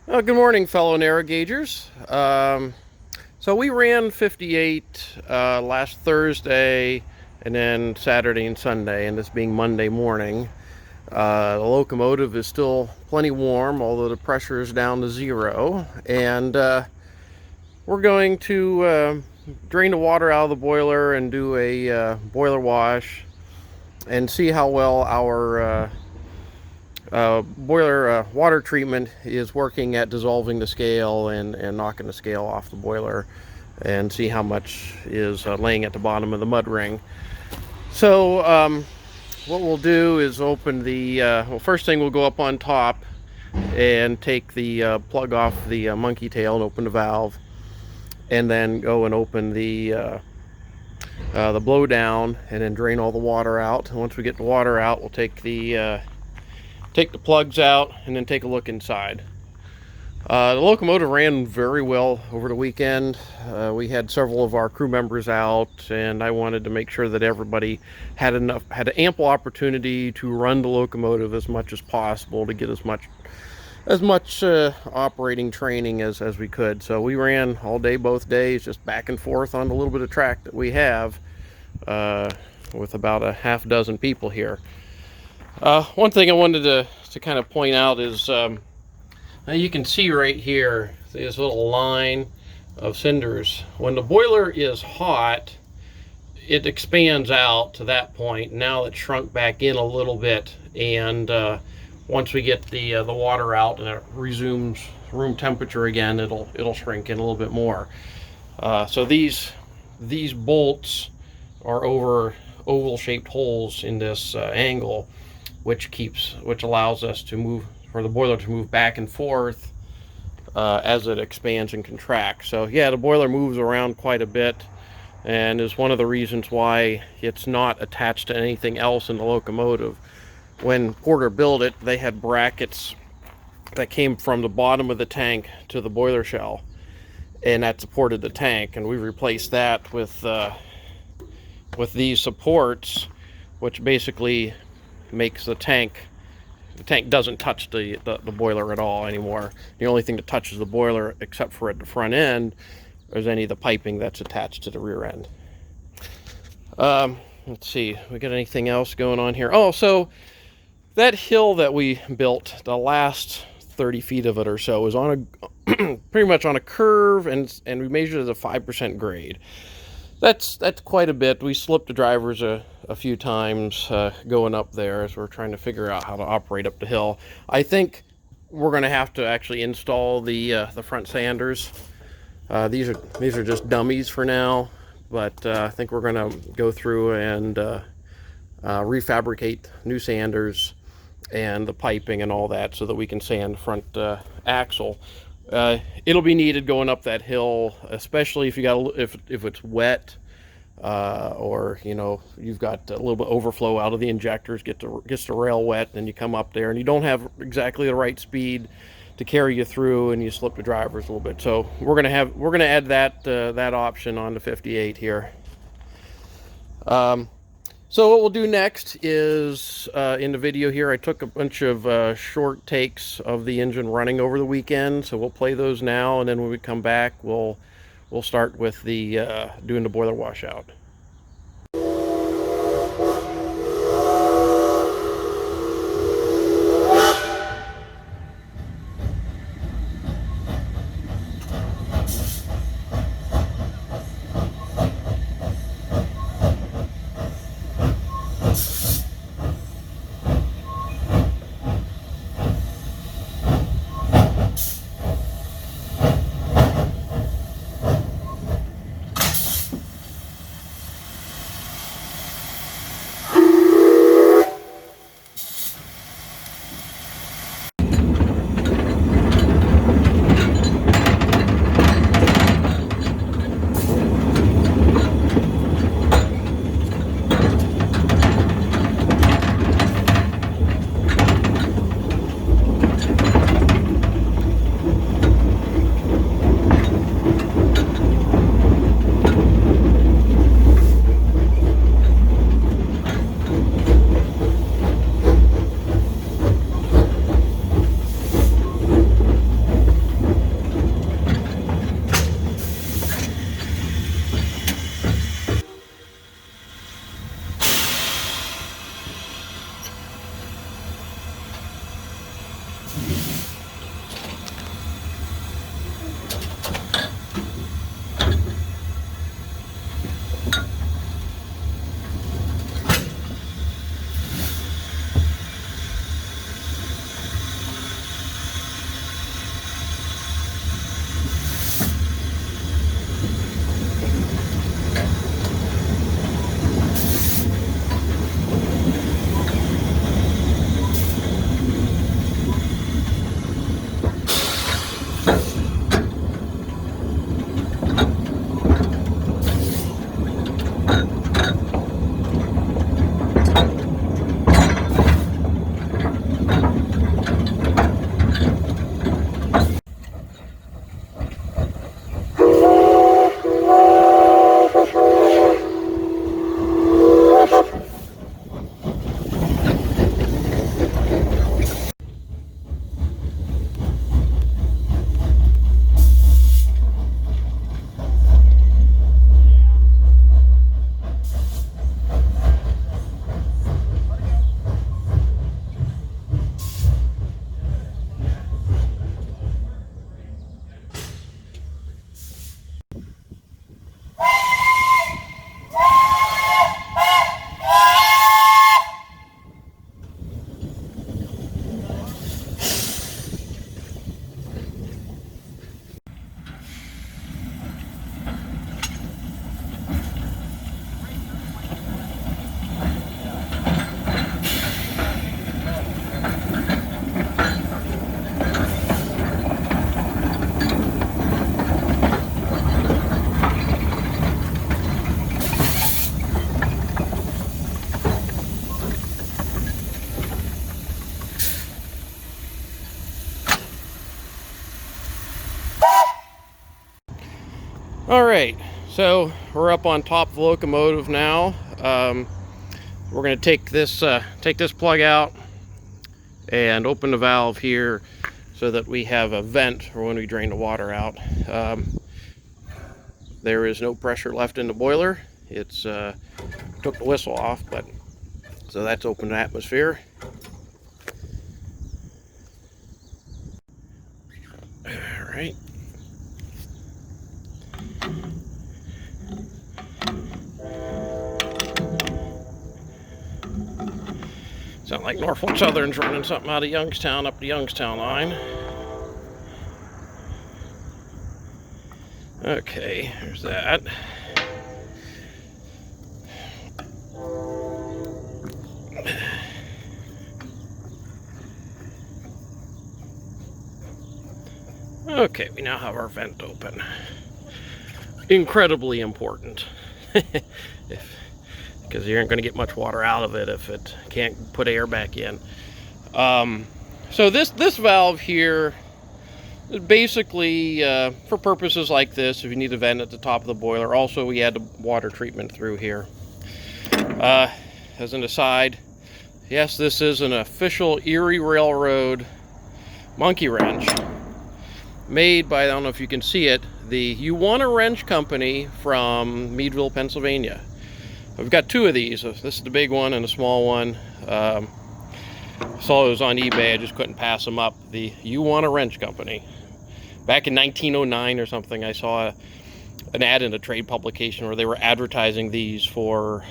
Good morning, fellow Narrowgagers. So we ran 58 last Thursday, and then Saturday and Sunday, and this being Monday morning. The locomotive is still plenty warm, although the pressure is down to zero. And we're going to drain the water out of the boiler and do a boiler wash and see how well our boiler water treatment is working at dissolving the scale and knocking the scale off the boiler, and see how much is laying at the bottom of the mud ring. So what we'll do is open the, well, first thing we'll go up on top and take the plug off the monkey tail and open the valve, and then go and open the blow down and then drain all the water out. And once we get the water out, we'll take the plugs out and then take a look inside. The locomotive ran very well over the weekend. We had several of our crew members out, and I wanted to make sure that everybody had an ample opportunity to run the locomotive as much as possible to get as much operating training as we could. So we ran all day, both days, just back and forth on the little bit of track that we have, with about a half dozen people here. One thing I wanted to kind of point out is, now you can see right here this little line of cinders. When the boiler is hot, it expands out to that point. Now it's shrunk back in a little bit, and once we get the water out and it resumes room temperature again, it'll shrink in a little bit more. So these bolts are over oval-shaped holes in this angle, which allows us to move, for the boiler to move back and forth as it expands and contracts. So yeah, the boiler moves around quite a bit, and is one of the reasons why it's not attached to anything else in the locomotive. When Porter built it, they had brackets that came from the bottom of the tank to the boiler shell, and that supported the tank, and we replaced that with these supports, which basically makes the tank doesn't touch the boiler at all anymore. The only thing that touches the boiler, except for at the front end, is any of the piping that's attached to the rear end. Let's see, we got anything else going on here? Oh, so that hill that we built, the last 30 feet of it or so, is on a pretty much on a curve, and we measured it as a 5% grade. That's quite a bit. We slipped the drivers a few times going up there as we're trying to figure out how to operate up the hill. I think we're going to have to actually install the front sanders. These are just dummies for now, but I think we're going to go through and refabricate new sanders and the piping and all that, so that we can sand the front axle. It'll be needed going up that hill, especially if if it's wet, or you've got a little bit of overflow out of the injectors, gets the rail wet, and you come up there and you don't have exactly the right speed to carry you through, and you slip the drivers a little bit. So we're gonna add that option on the 58 here. So what we'll do next is, in the video here, I took a bunch of short takes of the engine running over the weekend, so we'll play those now, and then when we come back, we'll start with the doing the boiler washout. All right, so we're up on top of the locomotive now. We're going to take this plug out and open the valve here so that we have a vent for when we drain the water out. There is no pressure left in the boiler. It's took the whistle off, but so that's open to atmosphere. All right. Sound like Norfolk Southern's running something out of Youngstown up the Youngstown line. Okay, there's that. Okay, we now have our vent open. Incredibly important. Because you aren't going to get much water out of it if it can't put air back in. So this valve here is basically for purposes like this, if you need a vent at the top of the boiler. Also, we add the water treatment through here. As an aside, yes, this is an official Erie Railroad monkey wrench made by, I don't know if you can see it, the You Want a Wrench Company from Meadville, Pennsylvania. I've got two of these. This is the big one and a small one. I saw it was on eBay. I just couldn't pass them up. The You Want a Wrench Company. Back in 1909 or something, I saw an ad in a trade publication where they were advertising these for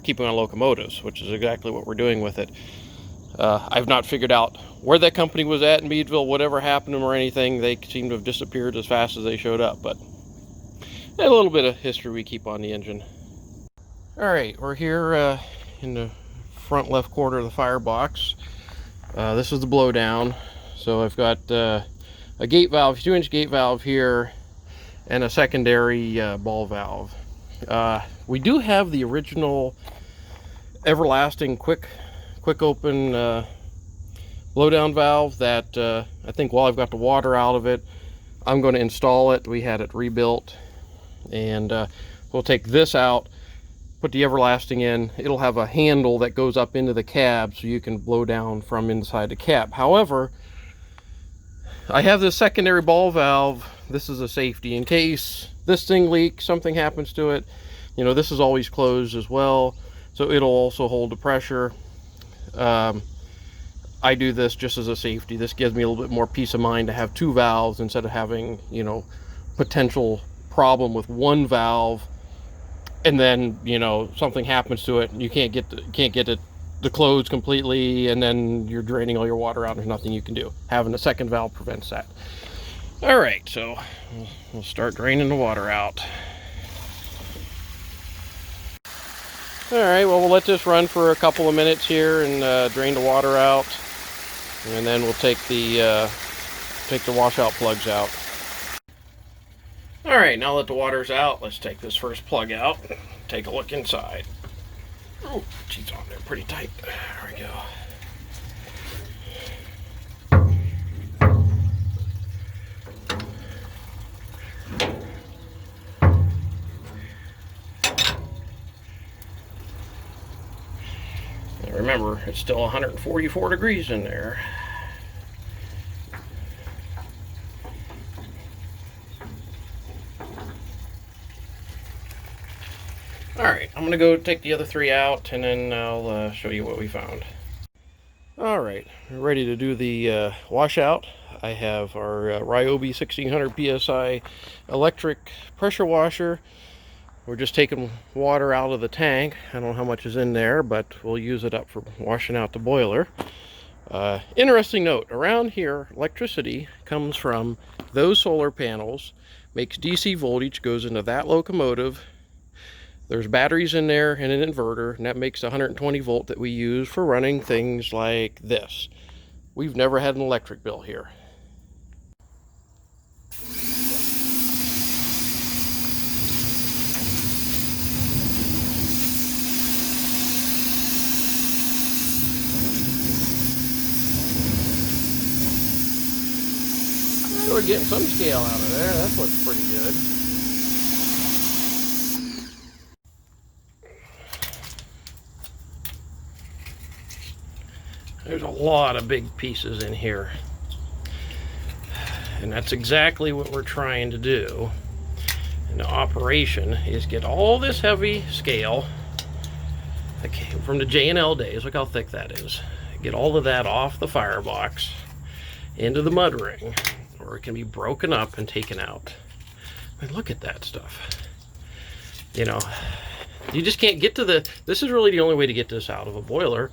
keeping on locomotives, which is exactly what we're doing with it. I've not figured out where that company was at in Meadville, whatever happened to them or anything. They seem to have disappeared as fast as they showed up, but a little bit of history we keep on the engine. All right, we're here in the front left corner of the firebox. This is the blowdown. So I've got a gate valve, 2-inch gate valve here, and a secondary ball valve. We do have the original everlasting quick open blowdown valve that I think while I've got the water out of it, I'm going to install it. We had it rebuilt, and we'll take this out, put the everlasting in. It'll have a handle that goes up into the cab so you can blow down from inside the cab. However, I have this secondary ball valve. This is a safety in case this thing leaks, something happens to it. You know, this is always closed as well, so it'll also hold the pressure. I do this just as a safety. This gives me a little bit more peace of mind to have two valves instead of having, you know, potential problem with one valve, and then, you know, something happens to it and you can't get it to close completely, and then you're draining all your water out and there's nothing you can do. Having a second valve prevents that. All right, so we'll start draining the water out. All right, well, we'll let this run for a couple of minutes here and drain the water out, and then we'll take the washout plugs out. All right, now that the water's out, let's take this first plug out, take a look inside. Oh, she's on there pretty tight. There we go. Now remember, it's still 144 degrees in there. Alright, I'm going to go take the other three out, and then I'll show you what we found. Alright, we're ready to do the washout. I have our Ryobi 1600 PSI electric pressure washer. We're just taking water out of the tank. I don't know how much is in there, but we'll use it up for washing out the boiler. Interesting note, around here, electricity comes from those solar panels, makes DC voltage, goes into that locomotive. There's batteries in there and an inverter, and that makes 120 volt that we use for running things like this. We've never had an electric bill here. we're getting some scale out of there. That looks pretty good. There's a lot of big pieces in here. And that's exactly what we're trying to do in the operation, is get all this heavy scale that came from the J&L days. Look how thick that is. Get all of that off the firebox into the mud ring, or it can be broken up and taken out. I mean, look at that stuff. You know, you just can't get to this is really the only way to get this out of a boiler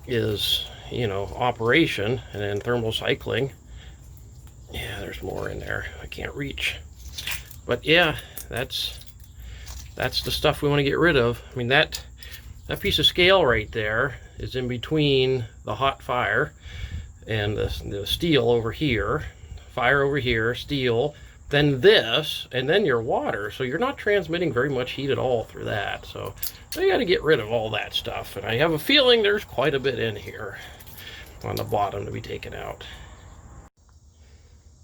is, you know, operation and then thermal cycling. Yeah, there's more in there I can't reach. But yeah, that's the stuff we want to get rid of. I mean, that piece of scale right there is in between the hot fire and the steel over here. Fire over here, steel, then this, and then your water. So you're not transmitting very much heat at all through that. So you got to get rid of all that stuff. And I have a feeling there's quite a bit in here on the bottom to be taken out.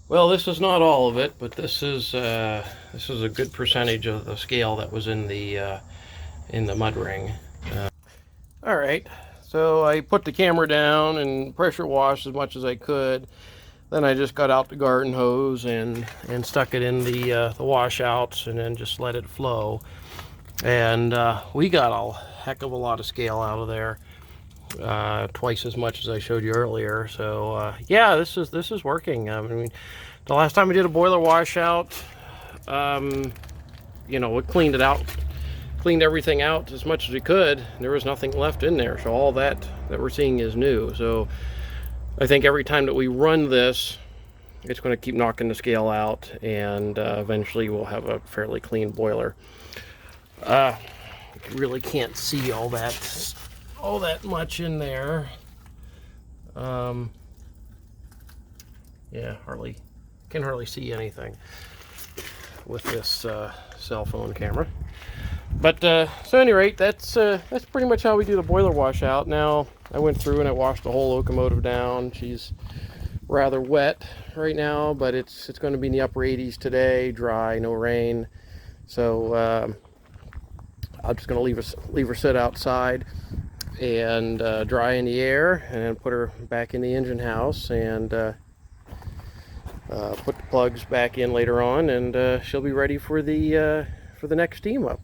Well, this is not all of it, but this is a good percentage of the scale that was in the mud ring. All right, so I put the camera down and pressure washed as much as I could. Then I just got out the garden hose and stuck it in the washouts and then just let it flow. And we got a heck of a lot of scale out of there, twice as much as I showed you earlier. So yeah, this is working. I mean, the last time we did a boiler washout, you know, we cleaned it out, cleaned everything out as much as we could. There was nothing left in there, so all that we're seeing is new. So I think every time that we run this, it's going to keep knocking the scale out, and eventually we'll have a fairly clean boiler. You really can't see all that much in there. Yeah, can hardly see anything with this cell phone camera. But so at any rate, that's pretty much how we do the boiler washout. Now I went through and I washed the whole locomotive down. She's rather wet right now, but it's going to be in the upper 80s today, dry, no rain. So I'm just going to leave her sit outside and dry in the air, and then put her back in the engine house and put the plugs back in later on, and she'll be ready for the next steam up.